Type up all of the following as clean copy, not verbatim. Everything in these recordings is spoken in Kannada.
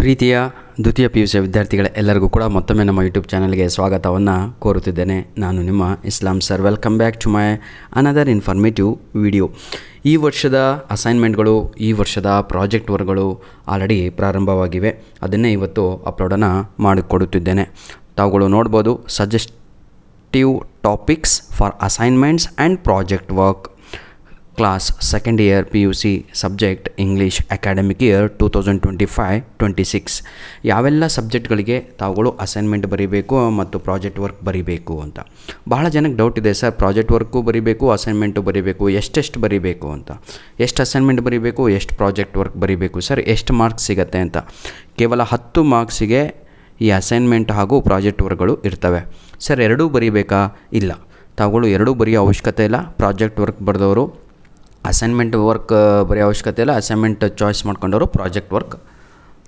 ಪ್ರೀತಿಯ ದ್ವಿತೀಯ PUC ವಿದ್ಯಾರ್ಥಿಗಳ ಎಲ್ಲರಿಗೂ ಕೂಡ ಮತ್ತೊಮ್ಮೆ ನಮ್ಮ ಯೂಟ್ಯೂಬ್ ಚಾನಲ್ಗೆ ಸ್ವಾಗತವನ್ನು ಕೋರುತ್ತಿದ್ದೇನೆ. ನಾನು ನಿಮ್ಮ Islam sir. Welcome back to my another informative video. ಈ ವರ್ಷದ ಅಸೈನ್ಮೆಂಟ್ಗಳು, ಈ ವರ್ಷದ ಪ್ರಾಜೆಕ್ಟ್ ವರ್ಕ್ಗಳು ಆಲ್ರೆಡಿ ಪ್ರಾರಂಭವಾಗಿವೆ. ಅದನ್ನೇ ಇವತ್ತು ಅಪ್ಲೋಡನ್ನು ಮಾಡಿಕೊಡುತ್ತಿದ್ದೇನೆ. ತಾವುಗಳು ನೋಡ್ಬೋದು, suggestive topics for assignments and project work, class second year PUC subject English academic year 2025-26. ಯಾವೆಲ್ಲ ಸಬ್ಜೆಕ್ಟ್ಗಳಿಗೆ ತಾವುಗಳು ಅಸೈನ್ಮೆಂಟ್ ಬರೀಬೇಕು ಮತ್ತು ಪ್ರಾಜೆಕ್ಟ್ ವರ್ಕ್ ಬರೀಬೇಕು ಅಂತ ಬಹಳ ಜನಕ್ಕೆ ಡೌಟ್ ಇದೆ. ಸರ್, ಪ್ರಾಜೆಕ್ಟ್ ವರ್ಕು ಬರೀಬೇಕು, ಅಸೈನ್ಮೆಂಟು ಬರೀಬೇಕು, ಎಷ್ಟೆಷ್ಟು ಬರೀಬೇಕು ಅಂತ, ಎಷ್ಟು ಅಸೈನ್ಮೆಂಟ್ ಬರೀಬೇಕು, ಎಷ್ಟು ಪ್ರಾಜೆಕ್ಟ್ ವರ್ಕ್ ಬರೀಬೇಕು, ಸರ್ ಎಷ್ಟು ಮಾರ್ಕ್ಸ್ ಸಿಗುತ್ತೆ ಅಂತ. ಕೇವಲ 10 ಮಾರ್ಕ್ಸಿಗೆ ಈ ಅಸೈನ್ಮೆಂಟ್ ಹಾಗೂ ಪ್ರಾಜೆಕ್ಟ್ ವರ್ಕ್ಗಳು ಇರ್ತವೆ. ಸರ್, ಎರಡೂ ಬರೀಬೇಕಾ? ಇಲ್ಲ, ತಾವುಗಳು ಎರಡೂ ಬರೆಯೋ ಅವಶ್ಯಕತೆ ಇಲ್ಲ. ಪ್ರಾಜೆಕ್ಟ್ ವರ್ಕ್ ಬರೆದವರು ಅಸೈನ್ಮೆಂಟ್ ವರ್ಕ್ ಬರೆಯೋ ಅವಶ್ಯಕತೆ ಇಲ್ಲ, ಅಸೈನ್ಮೆಂಟ್ ಚಾಯ್ಸ್ ಮಾಡ್ಕೊಂಡವರು ಪ್ರಾಜೆಕ್ಟ್ ವರ್ಕ್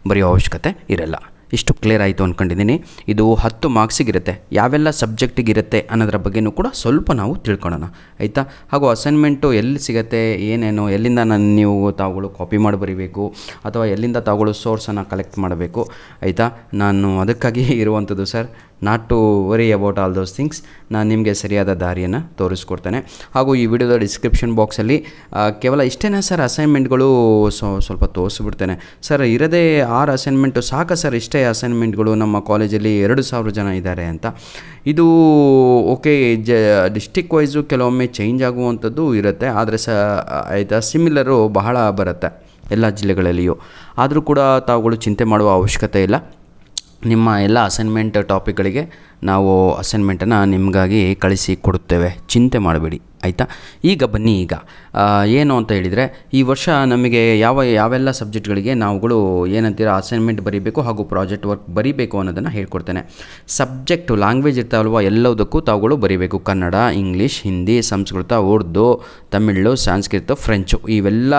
ಬರೆಯೋ ಅವಶ್ಯಕತೆ ಇರಲ್ಲ. ಇಷ್ಟು ಕ್ಲಿಯರ್ ಆಯಿತು ಅಂದ್ಕೊಂಡಿದ್ದೀನಿ. ಇದು 10 ಮಾರ್ಕ್ಸಿಗಿರುತ್ತೆ. ಯಾವೆಲ್ಲ ಸಬ್ಜೆಕ್ಟಿಗಿರುತ್ತೆ ಅನ್ನೋದ್ರ ಬಗ್ಗೆಯೂ ಕೂಡ ಸ್ವಲ್ಪ ನಾವು ತಿಳ್ಕೊಳ್ಳೋಣ, ಆಯಿತಾ? ಹಾಗೂ ಅಸೈನ್ಮೆಂಟು ಎಲ್ಲಿ ಸಿಗುತ್ತೆ, ಏನೇನು, ಎಲ್ಲಿಂದ ನೀವು ತಾವುಗಳು ಕಾಪಿ ಮಾಡಿ ಬರೀಬೇಕು ಅಥವಾ ಎಲ್ಲಿಂದ ತಾವುಗಳು ಸೋರ್ಸನ್ನು ಕಲೆಕ್ಟ್ ಮಾಡಬೇಕು, ಆಯಿತಾ? ನಾನು ಅದಕ್ಕಾಗಿ ಇರುವಂಥದ್ದು sir, not to worry about all those things. ನಾನು ನಿಮಗೆ ಸರಿಯಾದ ದಾರಿಯನ್ನು ತೋರಿಸ್ಕೊಡ್ತೇನೆ. ಹಾಗೂ ಈ ವಿಡಿಯೋದ ಡಿಸ್ಕ್ರಿಪ್ಷನ್ ಬಾಕ್ಸಲ್ಲಿ ಕೇವಲ ಇಷ್ಟೇನಾ ಸರ್ ಅಸೈನ್ಮೆಂಟ್ಗಳು ಸ್ವಲ್ಪ ತೋರಿಸ್ಬಿಡ್ತೇನೆ. ಸರ್, ಇರೋದೇ 6 ಅಸೈನ್ಮೆಂಟು ಸಾಕು ಸರ್, ಇಷ್ಟೇ ಅಸೈನ್ಮೆಂಟ್ಗಳು, ನಮ್ಮ ಕಾಲೇಜಲ್ಲಿ 2000 ಜನ ಇದ್ದಾರೆ ಅಂತ. ಇದು ಓಕೆ, ಡಿಸ್ಟಿಕ್ ವೈಸು ಕೆಲವೊಮ್ಮೆ ಚೇಂಜ್ ಆಗುವಂಥದ್ದು ಇರುತ್ತೆ, ಆದರೆ ಆಯಿತಾ, ಸಿಮಿಲರು ಬಹಳ ಬರುತ್ತೆ ಎಲ್ಲ ಜಿಲ್ಲೆಗಳಲ್ಲಿಯೂ. ಆದರೂ ಕೂಡ ತಾವುಗಳು ಚಿಂತೆ ಮಾಡುವ ಅವಶ್ಯಕತೆ ಇಲ್ಲ. ನಿಮ್ಮ ಎಲ್ಲ ಅಸೈನ್ಮೆಂಟ್ ಟಾಪಿಕ್ಗಳಿಗೆ ನಾವು ಅಸೈನ್ಮೆಂಟನ್ನು ನಿಮಗಾಗಿ ಕಳಿಸಿ ಕೊಡುತ್ತೇವೆ, ಚಿಂತೆ ಮಾಡಬೇಡಿ, ಆಯಿತಾ? ಈಗ ಬನ್ನಿ, ಈಗ ಏನು ಅಂತ ಹೇಳಿದರೆ, ಈ ವರ್ಷ ನಮಗೆ ಯಾವೆಲ್ಲ ಸಬ್ಜೆಕ್ಟ್ಗಳಿಗೆ ನಾವುಗಳು ಏನಂತೀರ ಅಸೈನ್ಮೆಂಟ್ ಬರೀಬೇಕು ಹಾಗೂ ಪ್ರಾಜೆಕ್ಟ್ ವರ್ಕ್ ಬರೀಬೇಕು ಅನ್ನೋದನ್ನು ಹೇಳ್ಕೊಡ್ತೇನೆ. ಸಬ್ಜೆಕ್ಟು ಲ್ಯಾಂಗ್ವೇಜ್ ಇರ್ತಾವಲ್ವ, ಎಲ್ಲದಕ್ಕೂ ತಾವುಗಳು ಬರೀಬೇಕು. ಕನ್ನಡ, ಇಂಗ್ಲೀಷ್, ಹಿಂದಿ, ಸಂಸ್ಕೃತ, ಉರ್ದು, ತಮಿಳು, ಸಂಸ್ಕೃತ, ಫ್ರೆಂಚು, ಇವೆಲ್ಲ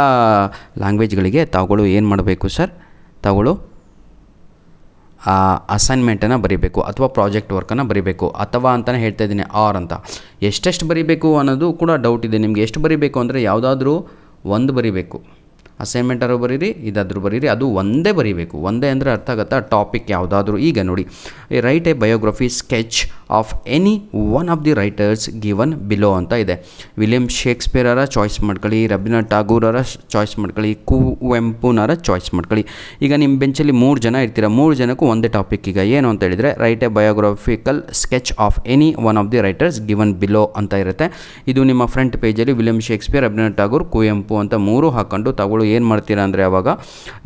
ಲ್ಯಾಂಗ್ವೇಜ್ಗಳಿಗೆ ತಾವುಗಳು ಏನು ಮಾಡಬೇಕು ಸರ್? ತಾವುಗಳು ಅಸೈನ್ಮೆಂಟನ್ನು ಬರೀಬೇಕು ಅಥವಾ ಪ್ರಾಜೆಕ್ಟ್ ವರ್ಕನ್ನು ಬರೀಬೇಕು. ಅಥವಾ ಅಂತಲೇ ಹೇಳ್ತಾ ಇದ್ದೀನಿ, ಆರ್ ಅಂತ. ಎಷ್ಟೆಷ್ಟು ಬರೀಬೇಕು ಅನ್ನೋದು ಕೂಡ ಡೌಟ್ ಇದೆ ನಿಮಗೆ. ಎಷ್ಟು ಬರೀಬೇಕು ಅಂದರೆ ಯಾವುದಾದ್ರೂ ಒಂದು ಬರೀಬೇಕು. ಅಸೈನ್ಮೆಂಟಾದ್ರು ಬರೀರಿ, ಇದಾದರೂ ಬರೀರಿ, ಅದು ಒಂದೇ ಬರೀಬೇಕು. ಒಂದೇ ಅಂದರೆ ಅರ್ಥ ಆಗುತ್ತಾ? ಟಾಪಿಕ್ ಯಾವುದಾದ್ರೂ. ಈಗ ನೋಡಿ, right A biography sketch of any one of the writers given below ಅಂತ ಇದೆ. ವಿಲಿಯಂ ಶೇಕ್ಸ್ಪಿಯರರ ಚಾಯ್ಸ್ ಮಾಡ್ಕೊಳ್ಳಿ, ರವೀಂದ್ರನಾಥ್ ಟಾಗೂರರ ಚಾಯ್ಸ್ ಮಾಡ್ಕೊಳ್ಳಿ, ಕುವೆಂಪುನರ ಚಾಯ್ಸ್ ಮಾಡ್ಕೊಳ್ಳಿ. ಈಗ ನಿಮ್ಮ ಬೆಂಚಲ್ಲಿ 3 ಜನ ಇರ್ತೀರ, 3 ಜನಕ್ಕೂ ಒಂದೇ ಟಾಪಿಕ್. ಈಗ ಏನು ಅಂತ ಹೇಳಿದರೆ, write a biographical sketch of any one of the writers given below ಅಂತ ಇರುತ್ತೆ. ಇದು ನಿಮ್ಮ ಫ್ರಂಟ್ ಪೇಜಲ್ಲಿ ವಿಲಿಯಂ ಶೇಕ್ಸ್ಪಿಯರ್, ರವೀಂದ್ರನಾಥ್ ಟಾಗೂರ್, ಕುವೆಂಪು ಅಂತ 3 ಹಾಕ್ಕೊಂಡು ತಾವುಗಳು ಏನು ಮಾಡ್ತೀರಾ ಅಂದರೆ, ಆವಾಗ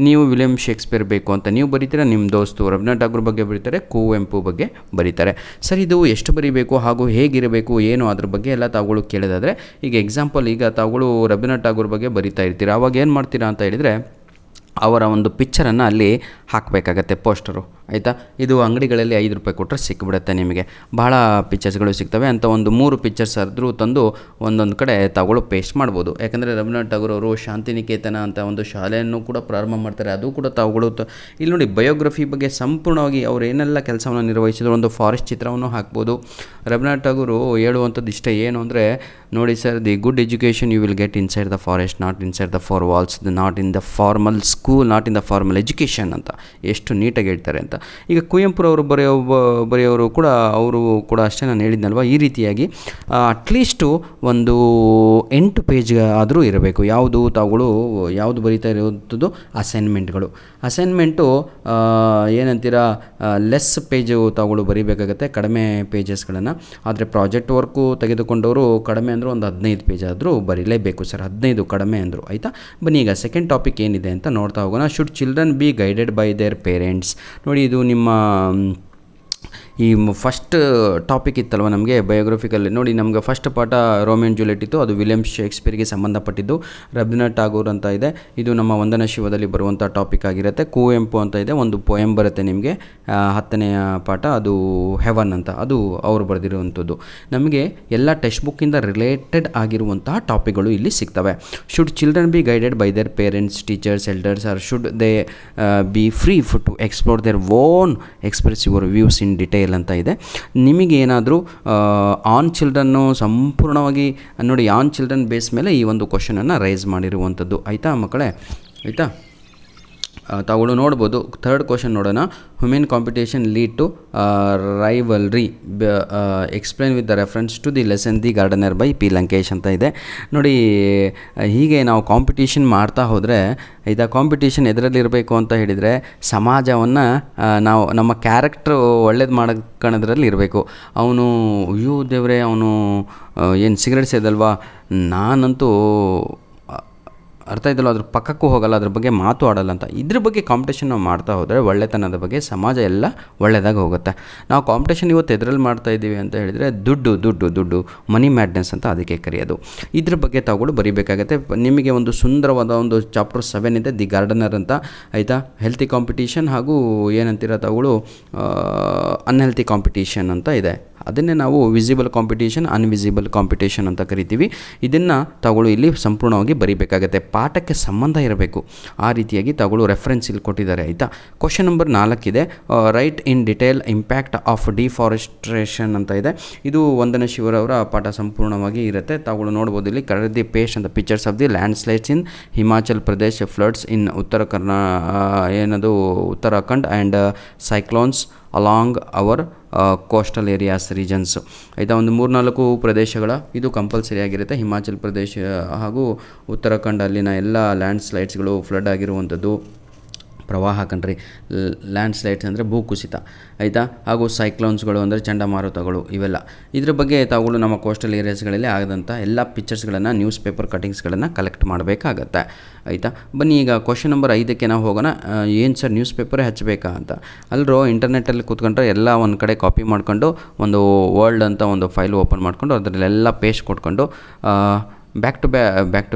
ನೀವು ವಿಲಿಯಂ ಶೇಕ್ಸ್ಪಿಯರ್ ಬೇಕು ಅಂತ ನೀವು ಬರೀತೀರಾ, ನಿಮ್ಮ ದೋಸ್ತು ರವೀಂದ್ರನಾಥ್ ಟಾಗೂರ್ ಬಗ್ಗೆ ಬರೀತಾರೆ, ಕುವೆಂಪು ಬಗ್ಗೆ ಬರೀತಾರೆ. ಸರ್, ಇದು ಎಷ್ಟು ಬರೀಬೇಕು ಹಾಗೂ ಹೇಗಿರಬೇಕು ಏನು ಅದ್ರ ಬಗ್ಗೆ ಎಲ್ಲ ತಾವುಗಳು ಕೇಳೋದಾದರೆ, ಈಗ ಎಕ್ಸಾಂಪಲ್, ಈಗ ತಾವುಗಳು ರವೀಂದ್ರನಾಥ್ ಟಾಗೂರ್ ಬಗ್ಗೆ ಬರೀತಾ ಇರ್ತೀರಾ, ಆವಾಗ ಏನು ಮಾಡ್ತೀರಾ ಅಂತ ಹೇಳಿದರೆ, ಅವರ ಒಂದು ಪಿಕ್ಚರನ್ನು ಅಲ್ಲಿ ಹಾಕಬೇಕಾಗತ್ತೆ, ಪೋಸ್ಟರು, ಆಯಿತಾ? ಇದು ಅಂಗಡಿಗಳಲ್ಲಿ 5 ರೂಪಾಯಿ ಕೊಟ್ಟರೆ ಸಿಕ್ಕಿಬಿಡುತ್ತೆ ನಿಮಗೆ. ಬಹಳ ಪಿಕ್ಚರ್ಸ್ಗಳು ಸಿಗ್ತವೆ ಅಂತ. ಒಂದು 3 ಪಿಕ್ಚರ್ಸ್ ಆದರೂ ತಂದು ಒಂದೊಂದು ಕಡೆ ತಾವುಗಳು ಪೇಸ್ಟ್ ಮಾಡ್ಬೋದು. ಯಾಕಂದರೆ ರವೀಂದ್ರನಾಥ್ ಟಾಗೂರ್ ಅವರು ಶಾಂತಿನಿಕೇತನ ಅಂತ ಒಂದು ಶಾಲೆಯನ್ನು ಕೂಡ ಪ್ರಾರಂಭ ಮಾಡ್ತಾರೆ. ಅದು ಕೂಡ ತಾವುಗಳು ಇಲ್ಲಿ ನೋಡಿ, ಬಯೋಗ್ರಫಿ ಬಗ್ಗೆ ಸಂಪೂರ್ಣವಾಗಿ ಅವರು ಏನೆಲ್ಲ ಕೆಲಸವನ್ನು ನಿರ್ವಹಿಸಿದ್ರು, ಒಂದು ಫಾರೆಸ್ಟ್ ಚಿತ್ರವನ್ನು ಹಾಕ್ಬೋದು. ರವೀಂದ್ರನಾಥ್ ಟಾಗೂರು ಹೇಳುವಂಥದ್ದು ಇಷ್ಟೇ, ಏನು ಅಂದರೆ, ನೋಡಿ sir, the good education you will get inside the forest, not inside the 4 walls, not in the formal school, not in the formal education ಅಂತ ಎಷ್ಟು ನೀಟಾಗಿ ಹೇಳ್ತಾರೆ ಅಂತ. ಈಗ ಕುವೆಂಪುರವರು ಬರೆಯೋರು ಕೂಡ, ಅವರು ಕೂಡ ಅಷ್ಟೇ, ನಾನು ಹೇಳಿದ್ನಲ್ವ, ಈ ರೀತಿಯಾಗಿ ಅಟ್ಲೀಸ್ಟು ಒಂದು 8 ಪೇಜ್ ಆದರೂ ಇರಬೇಕು. ತಾವುಗಳು ಯಾವುದು ಬರೀತಾ ಇರೋದು ಅಸೈನ್ಮೆಂಟ್ಗಳು. ಅಸೈನ್ಮೆಂಟು ಏನಂತೀರ, ಲೆಸ್ ಪೇಜು ತಾವುಗಳು ಬರೀಬೇಕಾಗತ್ತೆ, ಕಡಿಮೆ ಪೇಜಸ್ಗಳನ್ನು. ಆದರೆ ಪ್ರಾಜೆಕ್ಟ್ ವರ್ಕು ತೆಗೆದುಕೊಂಡವರು ಕಡಿಮೆ ಅಂದರೂ ಒಂದು 15 ಪೇಜ್ ಆದರೂ ಬರೀಲೇಬೇಕು ಸರ್, 15 ಕಡಿಮೆ ಅಂದರು, ಆಯಿತಾ? ಬನ್ನಿ, ಈಗ ಸೆಕೆಂಡ್ ಟಾಪಿಕ್ ಏನಿದೆ ಅಂತ ನೋಡ್ತಾ ಹೋಗೋಣ. Should children be guided by their parents. ನೋಡಿ, ಇದು ನಿಮ್ಮ ಈ ಫಸ್ಟ್ ಟಾಪಿಕ್ ಇತ್ತಲ್ವ ನಮಗೆ ಬಯೋಗ್ರಫಿಕಲ್ಲಿ. ನೋಡಿ, ನಮಗೆ ಫಸ್ಟ್ ಪಾಠ ರೋಮಿಯೋ ಆ್ಯಂಡ್ ಜೂಲಿಯೆಟ್ ಇತ್ತು, ಅದು ವಿಲಿಯಂ ಶೇಕ್ಸ್ಪಿಯರ್ಗೆ ಸಂಬಂಧಪಟ್ಟಿದ್ದು. ರವೀಂದ್ರನಾಥ್ ಟಾಗೂರ್ ಅಂತ ಇದೆ, ಇದು ನಮ್ಮ ವಂದನ ಶಿವದಲ್ಲಿ ಬರುವಂಥ ಟಾಪಿಕ್ ಆಗಿರುತ್ತೆ. ಕುವೆಂಪು ಅಂತ ಇದೆ, ಒಂದು ಪೋಯಮ್ ಬರುತ್ತೆ ನಿಮಗೆ 10ನೆಯ ಪಾಠ, ಅದು ಹೆವನ್ ಅಂತ, ಅದು ಅವರು ಬರೆದಿರುವಂಥದ್ದು. ನಮಗೆ ಎಲ್ಲ ಟೆಕ್ಸ್ಟ್ ಬುಕ್ಕಿಂದ ರಿಲೇಟೆಡ್ ಆಗಿರುವಂತಹ ಟಾಪಿಕ್ಗಳು ಇಲ್ಲಿ ಸಿಗ್ತವೆ. Should children be guided by their parents, teachers, elders, or should they be free to explore their own express your views in detail ಅಂತ ಇದೆ. ನಿಮಗೇನಾದರೂ ಆನ್ ಚಿಲ್ಡ್ರನ್ನು ಸಂಪೂರ್ಣವಾಗಿ ನೋಡಿ, ಆನ್ ಚಿಲ್ಡ್ರನ್ ಬೇಸ್ ಮೇಲೆ ಈ ಒಂದು ಕ್ವಶನನ್ನು ರೈಸ್ ಮಾಡಿರುವಂಥದ್ದು, ಆಯಿತಾ ಮಕ್ಕಳೇ? ಆಯಿತಾ? ತಾವುಗಳು ನೋಡ್ಬೋದು. ಥರ್ಡ್ ಕ್ವಶನ್ ನೋಡೋಣ. Human competition lead to rivalry, explain with the reference to the lesson the gardener by P Lankesh ಅಂತ ಇದೆ ನೋಡಿ. ಹೀಗೆ ನಾವು ಕಾಂಪಿಟೇಷನ್ ಮಾಡ್ತಾ ಹೋದರೆ ಇದು ಕಾಂಪಿಟೇಷನ್ ಎದರಲ್ಲಿರಬೇಕು ಅಂತ ಹೇಳಿದರೆ ಸಮಾಜವನ್ನು ನಾವು ನಮ್ಮ ಕ್ಯಾರೆಕ್ಟ್ರು ಒಳ್ಳೇದು ಮಾಡ್ಕೊಳ್ಳೋದ್ರಲ್ಲಿ ಇರಬೇಕು. ಅವನು ಅಯ್ಯೋ ದೇವ್ರೆ ಅವನು ಏನು ಸಿಗರೇಟ್ ಸೇದಲ್ವಾ, ನಾನಂತೂ ಅರ್ಥ ಇದ್ದಲ್ಲ ಅದ್ರ ಪಕ್ಕಕ್ಕೂ ಹೋಗಲ್ಲ, ಅದ್ರ ಬಗ್ಗೆ ಮಾತು ಆಡಲ್ಲ ಅಂತ ಇದ್ರ ಬಗ್ಗೆ ಕಾಂಪಿಟೇಷನ್ ನಾವು ಮಾಡ್ತಾ ಹೋದರೆ ಒಳ್ಳೆತನದ ಬಗ್ಗೆ ಸಮಾಜ ಎಲ್ಲ ಒಳ್ಳೆಯದಾಗಿ ಹೋಗುತ್ತೆ. ನಾವು ಕಾಂಪಿಟೇಷನ್ ಇವತ್ತು ಎದ್ರಲ್ಲಿ ಮಾಡ್ತಾ ಇದ್ದೀವಿ ಅಂತ ಹೇಳಿದರೆ ದುಡ್ಡು ಮನಿ ಮ್ಯಾಡ್ನೆಸ್ ಅಂತ ಅದಕ್ಕೆ ಕರೆಯೋದು. ಇದ್ರ ಬಗ್ಗೆ ತಾವುಗಳು ಬರೀಬೇಕಾಗತ್ತೆ. ನಿಮಗೆ ಒಂದು ಸುಂದರವಾದ ಒಂದು ಚಾಪ್ಟರ್ 7 ಇದೆ, ದಿ ಗಾರ್ಡನರ್ ಅಂತ ಆಯಿತಾ. ಹೆಲ್ತಿ ಕಾಂಪಿಟೇಷನ್ ಹಾಗೂ ಏನಂತೀರ ತಾವುಗಳು ಅನ್ಹೆಲ್ತಿ ಕಾಂಪಿಟೇಷನ್ ಅಂತ ಇದೆ. ಅದನ್ನೇ ನಾವು ವಿಸಿಬಲ್ ಕಾಂಪಿಟೇಷನ್, ಅನ್ವಿಸಿಬಲ್ ಕಾಂಪಿಟೇಷನ್ ಅಂತ ಕರಿತೀವಿ. ಇದನ್ನು ತಾವುಗಳು ಇಲ್ಲಿ ಸಂಪೂರ್ಣವಾಗಿ ಬರೀಬೇಕಾಗತ್ತೆ. ಪಾಠಕ್ಕೆ ಸಂಬಂಧ ಇರಬೇಕು, ಆ ರೀತಿಯಾಗಿ ತಾವುಗಳು ರೆಫರೆನ್ಸ್ ಇಲ್ಲಿ ಕೊಟ್ಟಿದ್ದಾರೆ ಆಯಿತಾ. ಕ್ವಶನ್ ನಂಬರ್ 4 ಇದೆ, write in detail impact of deforestation ಅಂತ ಇದೆ. ಇದು ವಂದನಾ ಶಿವರವರ ಪಾಠ ಸಂಪೂರ್ಣವಾಗಿ ಇರುತ್ತೆ. ತಾವುಗಳು ನೋಡ್ಬೋದು ಇಲ್ಲಿ ಕರೆಕ್ಟ್ ದಿ ಪೇಸ್ಟ್ ಅಂತ pictures of the landslides in Himachal Pradesh, floods in Uttarakhand and cyclones along our coastal areas regions ಆಯಿತಾ. ಒಂದು 3-4 ಪ್ರದೇಶಗಳ ಇದು ಕಂಪಲ್ಸರಿ ಆಗಿರುತ್ತೆ. ಹಿಮಾಚಲ್ ಪ್ರದೇಶ ಹಾಗೂ ಉತ್ತರಾಖಂಡ್ ಅಲ್ಲಿನ ಎಲ್ಲ ಲ್ಯಾಂಡ್ ಸ್ಲೈಡ್ಸ್ಗಳು ಫ್ಲಡ್ ಆಗಿರುವಂಥದ್ದು, ಪ್ರವಾಹ ಕಣ್ರಿ. ಲ್ಯಾಂಡ್ ಸ್ಲೈಡ್ಸ್ ಅಂದರೆ ಭೂಕುಸಿತ ಆಯಿತಾ, ಹಾಗೂ ಸೈಕ್ಲೋನ್ಸ್ಗಳು ಅಂದರೆ ಚಂಡಮಾರುತಗಳು ಇವೆಲ್ಲ. ಇದ್ರ ಬಗ್ಗೆ ತಾವುಗಳು ನಮ್ಮ ಕೋಸ್ಟಲ್ ಏರಿಯಾಸ್ಗಳಲ್ಲಿ ಆಗದಂಥ ಎಲ್ಲ ಪಿಕ್ಚರ್ಸ್ಗಳನ್ನು, ನ್ಯೂಸ್ ಪೇಪರ್ ಕಟಿಂಗ್ಸ್ಗಳನ್ನು ಕಲೆಕ್ಟ್ ಮಾಡಬೇಕಾಗತ್ತೆ ಆಯಿತಾ. ಬನ್ನಿ ಈಗ ಕ್ವಶನ್ ನಂಬರ್ 5ಕ್ಕೆ ನಾವು ಹೋಗೋಣ. ಏನು ಸರ್ ನ್ಯೂಸ್ ಪೇಪರೇ ಹಚ್ಚಬೇಕಾ ಅಂತ ಅಲ್ಲರೂ ಇಂಟರ್ನೆಟ್ಟಲ್ಲಿ ಕೂತ್ಕೊಂಡ್ರೆ ಎಲ್ಲ ಒಂದು ಕಡೆ ಕಾಪಿ ಮಾಡ್ಕೊಂಡು ಒಂದು ವರ್ಲ್ಡ್ ಅಂತ ಒಂದು ಫೈಲ್ ಓಪನ್ ಮಾಡ್ಕೊಂಡು ಅದರಲ್ಲೆಲ್ಲ ಪೇಸ್ಟ್ ಕೊಟ್ಕೊಂಡು ಬ್ಯಾಕ್ ಟು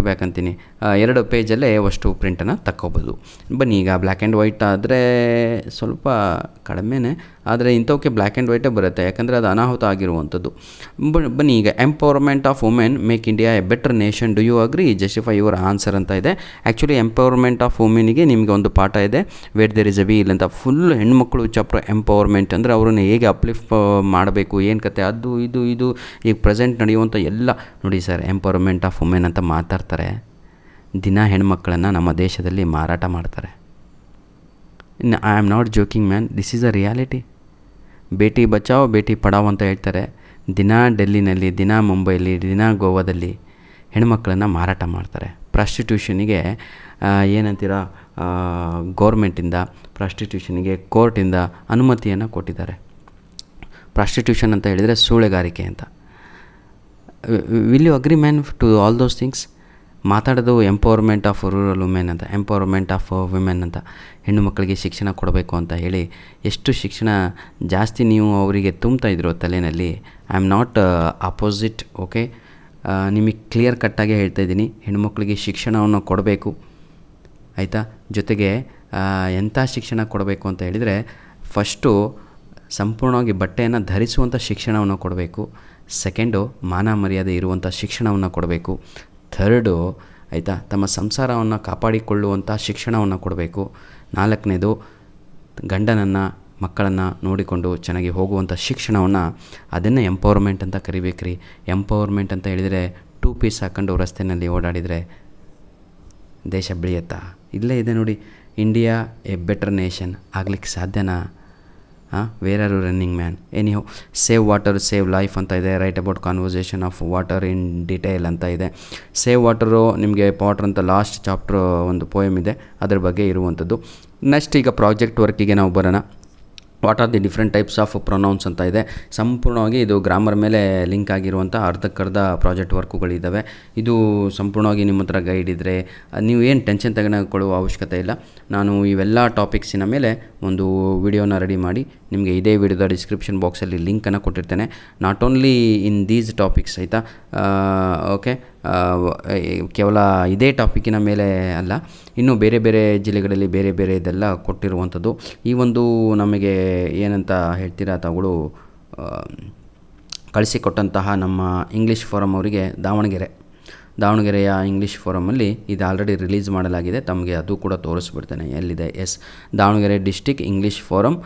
ಬ್ಯಾಕ್ ಅಂತೀನಿ 2 ಪೇಜಲ್ಲೇ ಅಷ್ಟು ಪ್ರಿಂಟನ್ನು ತಕ್ಕೋಬೋದು. ಬನ್ನಿ ಈಗ ಬ್ಲ್ಯಾಕ್ ಆ್ಯಂಡ್ ವೈಟ್ ಆದರೆ ಸ್ವಲ್ಪ ಕಡಿಮೆನೇ, ಆದರೆ ಇಂಥವಕ್ಕೆ ಬ್ಲ್ಯಾಕ್ ಆ್ಯಂಡ್ ವೈಟೇ ಬರುತ್ತೆ, ಯಾಕಂದರೆ ಅದು ಅನಾಹುತ ಆಗಿರುವಂಥದ್ದು. ಬನ್ನಿ ಈಗ empowerment of women make India a better nation, do you agree, justify your answer ಅಂತ ಇದೆ. ಆ್ಯಕ್ಚುಲಿ ಎಂಪವರ್ಮೆಂಟ್ ಆಫ್ ವುಮೆನಿಗೆ ನಿಮಗೆ ಒಂದು ಪಾಠ ಇದೆ, where there is a will ಅಂತ. ಫುಲ್ ಹೆಣ್ಮಕ್ಳು ಚಾಪ್ಟರ್ ಎಂಪವರ್ಮೆಂಟ್ ಅಂದರೆ ಅವ್ರನ್ನ ಹೇಗೆ ಅಪ್ಲಿಫ್ಟ್ ಮಾಡಬೇಕು, ಏನು ಕತೆ, ಅದು ಇದು ಈಗ ಪ್ರೆಸೆಂಟ್ ನಡೆಯುವಂಥ ಎಲ್ಲ ನೋಡಿ ಸರ್. ಎಂಪವರ್ಮೆಂಟ್ ಆಫ್ ವುಮೆನ್ ಅಂತ ಮಾತಾಡ್ತಾರೆ, ದಿನ ಹೆಣ್ಮಕ್ಳನ್ನು ನಮ್ಮ ದೇಶದಲ್ಲಿ ಮಾರಾಟ ಮಾಡ್ತಾರೆ. I am not joking man, this is a reality. Beti Bachao Beti ಪಡಾವ್ ಅಂತ ಹೇಳ್ತಾರೆ. ದಿನ ಡೆಲ್ಲಿನಲ್ಲಿ, ದಿನ ಮುಂಬೈಲಿ, ದಿನ ಗೋವಾದಲ್ಲಿ ಹೆಣ್ಮಕ್ಳನ್ನು ಮಾರಾಟ ಮಾಡ್ತಾರೆ. ಪ್ರಾಸ್ಟಿಟ್ಯೂಷನಿಗೆ ಏನಂತೀರ, ಗೌರ್ಮೆಂಟಿಂದ ಪ್ರಾಸ್ಟಿಟ್ಯೂಷನಿಗೆ ಕೋರ್ಟಿಂದ ಅನುಮತಿಯನ್ನು ಕೊಟ್ಟಿದ್ದಾರೆ. ಪ್ರಾಸ್ಟಿಟ್ಯೂಷನ್ ಅಂತ ಹೇಳಿದರೆ ಸೂಳೆಗಾರಿಕೆ ಅಂತ. Will you agree man to all those things? ಮಾತಾಡೋದು ಎಂಪವರ್ಮೆಂಟ್ ಆಫ್ ರೂರಲ್ ವುಮೆನ್ ಅಂತ, ಎಂಪವರ್ಮೆಂಟ್ ಆಫ್ ವಿಮೆನ್ ಅಂತ, ಹೆಣ್ಣು ಮಕ್ಕಳಿಗೆ ಶಿಕ್ಷಣ ಕೊಡಬೇಕು ಅಂತ ಹೇಳಿ ಎಷ್ಟು ಶಿಕ್ಷಣ ಜಾಸ್ತಿ ನೀವು ಅವರಿಗೆ ತುಂಬ್ತಾ ಇದ್ರು ತಲೆಯಲ್ಲಿ. I am not opposite, okay. ನಿಮಗೆ ಕ್ಲಿಯರ್ ಕಟ್ಟಾಗಿ ಹೇಳ್ತಾ ಇದ್ದೀನಿ, ಹೆಣ್ಣುಮಕ್ಕಳಿಗೆ ಶಿಕ್ಷಣವನ್ನು ಕೊಡಬೇಕು ಆಯಿತಾ. ಜೊತೆಗೆ ಎಂಥ ಶಿಕ್ಷಣ ಕೊಡಬೇಕು ಅಂತ ಹೇಳಿದರೆ, ಫಸ್ಟು ಸಂಪೂರ್ಣವಾಗಿ ಬಟ್ಟೆಯನ್ನು ಧರಿಸುವಂಥ ಶಿಕ್ಷಣವನ್ನು ಕೊಡಬೇಕು. ಸೆಕೆಂಡು ಮಾನ ಮರ್ಯಾದೆ ಇರುವಂಥ ಶಿಕ್ಷಣವನ್ನು ಕೊಡಬೇಕು. ಥರ್ಡು ಆಯಿತಾ, ತಮ್ಮ ಸಂಸಾರವನ್ನು ಕಾಪಾಡಿಕೊಳ್ಳುವಂಥ ಶಿಕ್ಷಣವನ್ನು ಕೊಡಬೇಕು. 4ನೇದು ಗಂಡನನ್ನು ಮಕ್ಕಳನ್ನು ನೋಡಿಕೊಂಡು ಚೆನ್ನಾಗಿ ಹೋಗುವಂಥ ಶಿಕ್ಷಣವನ್ನು, ಅದನ್ನೇ ಎಂಪವರ್ಮೆಂಟ್ ಅಂತ ಕರಿಬೇಕ್ರಿ. ಎಂಪವರ್ಮೆಂಟ್ ಅಂತ ಹೇಳಿದರೆ 2 ಪೀಸ್ ಹಾಕ್ಕೊಂಡು ರಸ್ತೆಯಲ್ಲಿ ಓಡಾಡಿದರೆ ದೇಶ ಬೆಳೆಯುತ್ತಾ? ಇಲ್ಲೇ ಇದೆ ನೋಡಿ, ಇಂಡಿಯಾ ಎ ಬೆಟರ್ ನೇಷನ್ ಆಗಲಿಕ್ಕೆ ಸಾಧ್ಯನಾ? Where are you running man? Anyhow, save water save life ಅಂತ ಇದೆ. Right about conversation of water in detail ಅಂತ ಇದೆ. ಸೇವ್ ವಾಟರು ನಿಮಗೆ ವಾಟರ್ ಅಂತ ಲಾಸ್ಟ್ ಚಾಪ್ಟರ್ ಒಂದು ಪೋಯಮ್ ಇದೆ, ಅದ್ರ ಬಗ್ಗೆ ಇರುವಂಥದ್ದು. ನೆಕ್ಸ್ಟ್ ಈಗ ಪ್ರಾಜೆಕ್ಟ್ ವರ್ಕಿಗೆ ನಾವು ಬರೋಣ. What are the different types of pronouns ಅಂತ ಇದೆ. ಸಂಪೂರ್ಣವಾಗಿ ಇದು ಗ್ರಾಮರ್ ಮೇಲೆ ಲಿಂಕ್ ಆಗಿರುವಂಥ ಅರ್ಧಕ್ಕರ್ಧ ಪ್ರಾಜೆಕ್ಟ್ ವರ್ಕುಗಳಿದ್ದಾವೆ. ಇದು ಸಂಪೂರ್ಣವಾಗಿ ನಿಮ್ಮ ಹತ್ರ ಗೈಡ್ ಇದ್ದರೆ ನೀವು ಏನು ಟೆನ್ಷನ್ ತೆಗೆದುಕೊಳ್ಳುವ ಅವಶ್ಯಕತೆ ಇಲ್ಲ. ನಾನು ಇವೆಲ್ಲ ಟಾಪಿಕ್ಸಿನ ಮೇಲೆ ಒಂದು ವಿಡಿಯೋನ ರೆಡಿ ಮಾಡಿ ನಿಮಗೆ ಇದೇ ವಿಡಿಯೋದ ಡಿಸ್ಕ್ರಿಪ್ಷನ್ ಬಾಕ್ಸಲ್ಲಿ ಲಿಂಕನ್ನು ಕೊಟ್ಟಿರ್ತೇನೆ. Not only in these topics ಆಯಿತಾ, ಓಕೆ. ಕೇವಲ ಇದೇ ಟಾಪಿಕ್ಕಿನ ಮೇಲೆ ಅಲ್ಲ, ಇನ್ನೂ ಬೇರೆ ಬೇರೆ ಜಿಲ್ಲೆಗಳಲ್ಲಿ ಬೇರೆ ಬೇರೆ ಇದೆಲ್ಲ ಕೊಟ್ಟಿರುವಂಥದ್ದು. ಈ ಒಂದು ನಮಗೆ ಏನಂತ ಹೇಳ್ತೀರಾ ತಾವುಗಳು ಕಳಿಸಿಕೊಟ್ಟಂತಹ ನಮ್ಮ ಇಂಗ್ಲೀಷ್ ಫೋರಮ್ ಅವರಿಗೆ ದಾವಣಗೆರೆ ದಾವಣಗೆರೆಯ ಇಂಗ್ಲೀಷ್ ಫೋರಮಲ್ಲಿ ಇದು ಆಲ್ರೆಡಿ ರಿಲೀಸ್ ಮಾಡಲಾಗಿದೆ, ತಮಗೆ ಅದು ಕೂಡ ತೋರಿಸ್ಬಿಡ್ತೇನೆ ಎಲ್ಲಿದೆ. Davanagere district English forum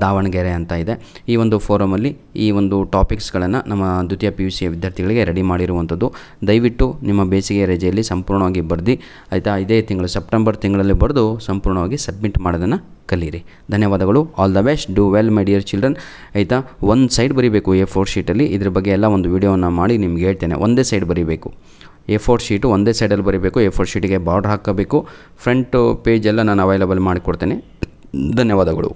Davanagere ಅಂತ ಇದೆ. ಈ ಒಂದು ಫೋರಮಲ್ಲಿ ಈ ಒಂದು ಟಾಪಿಕ್ಸ್ಗಳನ್ನು ನಮ್ಮ ದ್ವಿತೀಯ PUC ವಿದ್ಯಾರ್ಥಿಗಳಿಗೆ ರೆಡಿ ಮಾಡಿರುವಂಥದ್ದು. ದಯವಿಟ್ಟು ನಿಮ್ಮ ಬೇಸಿಗೆ ರಜೆಯಲ್ಲಿ ಸಂಪೂರ್ಣವಾಗಿ ಬರೆದು ಆಯಿತಾ, ಇದೇ ತಿಂಗಳು ಸೆಪ್ಟೆಂಬರ್ ತಿಂಗಳಲ್ಲಿ ಬರೆದು ಸಂಪೂರ್ಣವಾಗಿ ಸಬ್ಮಿಟ್ ಮಾಡೋದನ್ನು ಕಲೀರಿ. ಧನ್ಯವಾದಗಳು. All the best. Do well my dear children. ಆಯಿತಾ, ಒಂದು ಸೈಡ್ ಬರೀಬೇಕು A4 ಶೀಟಲ್ಲಿ. ಇದ್ರ ಬಗ್ಗೆ ಎಲ್ಲ ಒಂದು ವಿಡಿಯೋವನ್ನು ಮಾಡಿ ನಿಮ್ಗೆ ಹೇಳ್ತೇನೆ. ಒಂದೇ ಸೈಡ್ ಬರೀಬೇಕು, A4 ಶೀಟು ಒಂದೇ ಸೈಡಲ್ಲಿ ಬರೀಬೇಕು. A4 ಶೀಟಿಗೆ ಬಾರ್ಡ್ರ್ ಹಾಕಬೇಕು. ಫ್ರಂಟ್ ಪೇಜ್ ಎಲ್ಲ ನಾನು ಅವೈಲೇಬಲ್ ಮಾಡಿಕೊಡ್ತೇನೆ. ಧನ್ಯವಾದಗಳು.